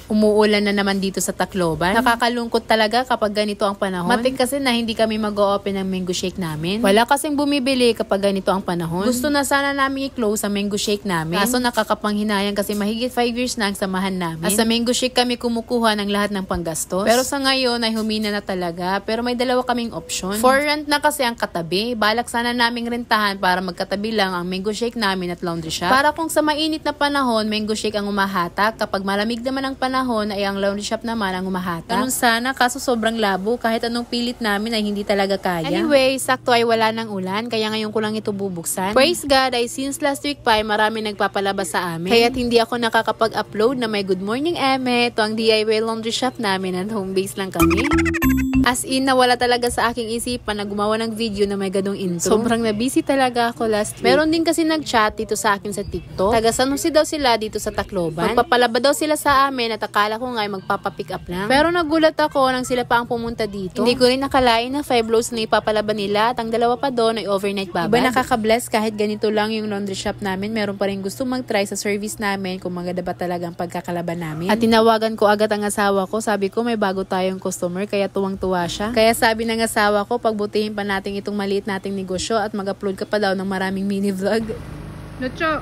Umuulan na naman dito sa Tacloban. Nakakalungkot talaga kapag ganito ang panahon. Matik kasi na hindi kami mag-o-open ng mango shake namin. Wala kasing bumibili kapag ganito ang panahon. Gusto na sana namin i-close ang mango shake namin. Kaso nakakapanghinayang kasi mahigit 5 years na ang samahan namin. At sa mango shake kami kumukuha ng lahat ng panggastos. Pero sa ngayon ay humina na talaga. Pero may dalawa kaming option. For rent na kasi ang katabi. Balak sana naming rentahan para magkatabi lang ang mango shake namin at laundry shop. Para kung sa mainit na panahon, mango shake ang umahatak. Kapag malamig naman ang panahon, ay ang laundry shop naman ang umahatak. Ganun sana, kaso sobrang labo. Kahit anong pilit namin ay hindi talaga kaya. Anyway, sakto ay wala ng ulan, kaya ngayon ko lang ito bubuksan. Praise God, ay since last week pa ay marami nagpapalabas sa amin. Kaya't hindi ako nakakapag-upload na may Good Morning Eme. Ito ang DIY laundry shop namin at home base lang kami. As in, nawala talaga sa aking isipan na gumawa ng video na may ganong intro. Sobrang na-busy talaga ako last week. Meron din kasi nag-chat dito sa akin sa TikTok. Taga San Jose daw sila dito sa Tacloban. Magpapalaba daw sila sa amin at akala ko nga ay magpapapick up lang. Pero nagulat ako nang sila pa ang pumunta dito. Hindi ko rin nakalain na 5 loads na ipapalaba nila at ang dalawa pa doon ay overnight babad. Iba nakaka-bless kahit ganito lang yung laundry shop namin. Meron pa rin gusto mag-try sa service namin kung maganda ba talaga ang pagkakalaban namin. At tinawagan ko agad ang asawa ko. Sabi ko may bago tayong customer kaya tuwang-tuwa siya. Kaya sabi ng asawa ko, pagbutihin pa natin itong maliit nating negosyo at mag-upload ka pa daw ng maraming mini vlog. Lucho!